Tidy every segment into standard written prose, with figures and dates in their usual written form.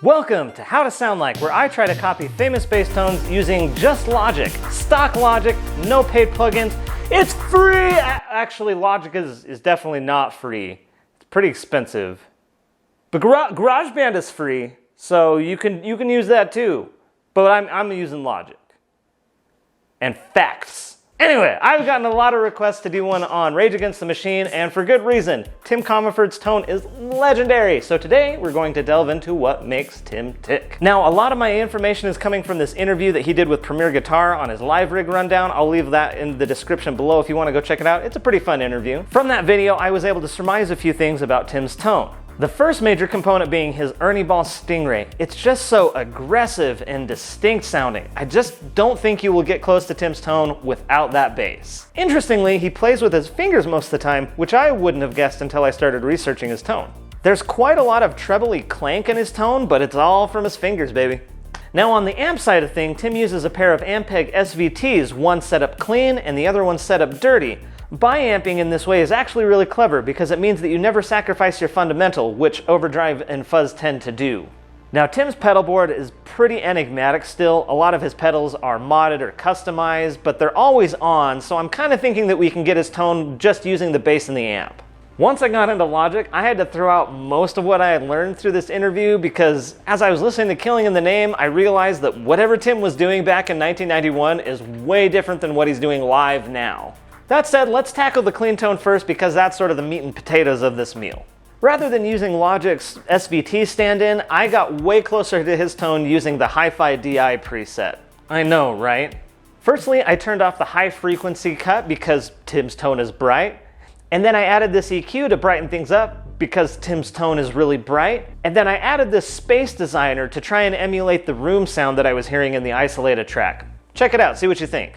Welcome to How to Sound Like, where I try to copy famous bass tones using just Logic. Stock Logic, no paid plugins. It's free! Actually, Logic is definitely not free. It's pretty expensive. But GarageBand is free, so you can use that too. But I'm using Logic. And facts. Anyway, I've gotten a lot of requests to do one on Rage Against the Machine, and for good reason. Tim Commerford's tone is legendary, so today we're going to delve into what makes Tim tick. Now, a lot of my information is coming from this interview that he did with Premier Guitar on his live rig rundown. I'll leave that in the description below if you want to go check it out. It's a pretty fun interview. From that video, I was able to surmise a few things about Tim's tone. The first major component being his Ernie Ball Stingray. It's just so aggressive and distinct sounding. I just don't think you will get close to Tim's tone without that bass. Interestingly, he plays with his fingers most of the time, which I wouldn't have guessed until I started researching his tone. There's quite a lot of trebly clank in his tone, but it's all from his fingers, baby. Now on the amp side of things, Tim uses a pair of Ampeg SVTs, one set up clean and the other one set up dirty. Bi-amping in this way is actually really clever because it means that you never sacrifice your fundamental, which overdrive and fuzz tend to do. Now Tim's pedal board is pretty enigmatic still. A lot of his pedals are modded or customized, but they're always on, so I'm kind of thinking that we can get his tone just using the bass and the amp. Once I got into Logic, I had to throw out most of what I had learned through this interview because as I was listening to Killing in the Name, I realized that whatever Tim was doing back in 1991 is way different than what he's doing live now. That said, let's tackle the clean tone first because that's sort of the meat and potatoes of this meal. Rather than using Logic's SVT stand-in, I got way closer to his tone using the Hi-Fi DI preset. I know, right? Firstly, I turned off the high frequency cut because Tim's tone is bright. And then I added this EQ to brighten things up because Tim's tone is really bright. And then I added this space designer to try and emulate the room sound that I was hearing in the isolated track. Check it out, see what you think.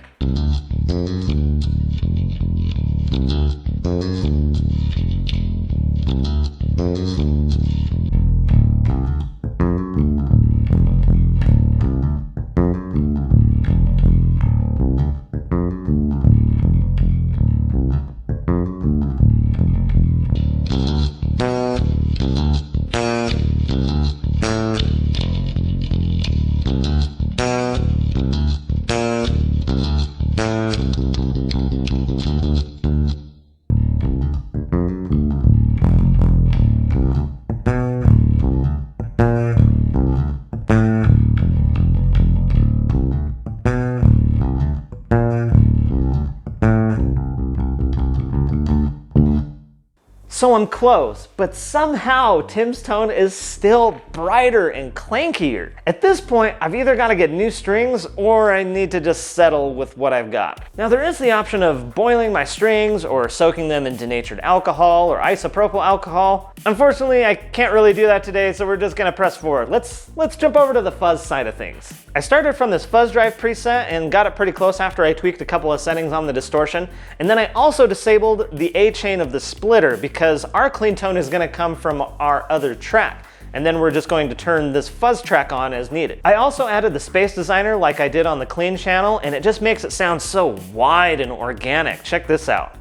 So I'm close, but somehow Tim's tone is still brighter and clankier. At this point, I've either got to get new strings or I need to just settle with what I've got. Now there is the option of boiling my strings or soaking them in denatured alcohol or isopropyl alcohol. Unfortunately, I can't really do that today, so we're just gonna press forward. Let's jump over to the fuzz side of things. I started from this fuzz drive preset and got it pretty close after I tweaked a couple of settings on the distortion. And then I also disabled the A chain of the splitter because our clean tone is gonna come from our other track. And then we're just going to turn this fuzz track on as needed. I also added the space designer like I did on the clean channel, and it just makes it sound so wide and organic. Check this out.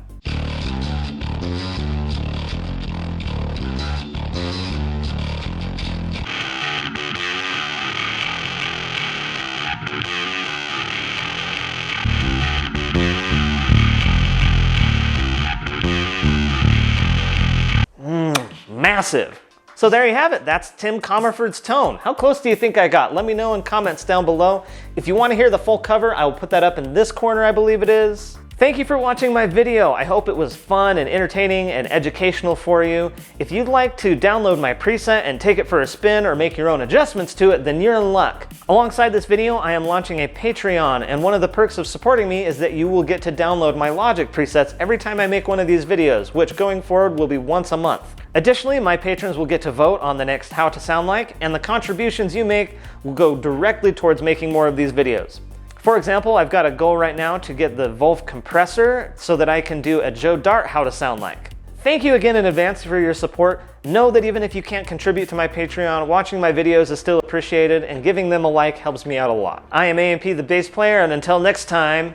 Massive. So there you have it. That's Tim Commerford's tone. How close do you think I got? Let me know in comments down below. If you want to hear the full cover, I will put that up in this corner, I believe it is. Thank you for watching my video. I hope it was fun and entertaining and educational for you. If you'd like to download my preset and take it for a spin or make your own adjustments to it, then you're in luck. Alongside this video, I am launching a Patreon, and one of the perks of supporting me is that you will get to download my Logic presets every time I make one of these videos, which going forward will be once a month. Additionally, my patrons will get to vote on the next How to Sound Like, and the contributions you make will go directly towards making more of these videos. For example, I've got a goal right now to get the Wolf compressor so that I can do a Joe Dart How to Sound Like. Thank you again in advance for your support. Know that even if you can't contribute to my Patreon, watching my videos is still appreciated, and giving them a like helps me out a lot. I am AMP the bass player, and until next time,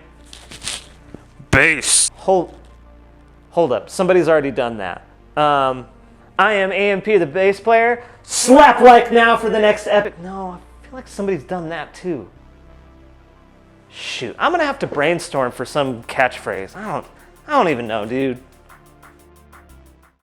bass. Hold up, somebody's already done that. I am AMP the bass player, Slap like now for the next epic. No, I feel like somebody's done that too. Shoot, I'm gonna have to brainstorm for some catchphrase. I don't even know, dude.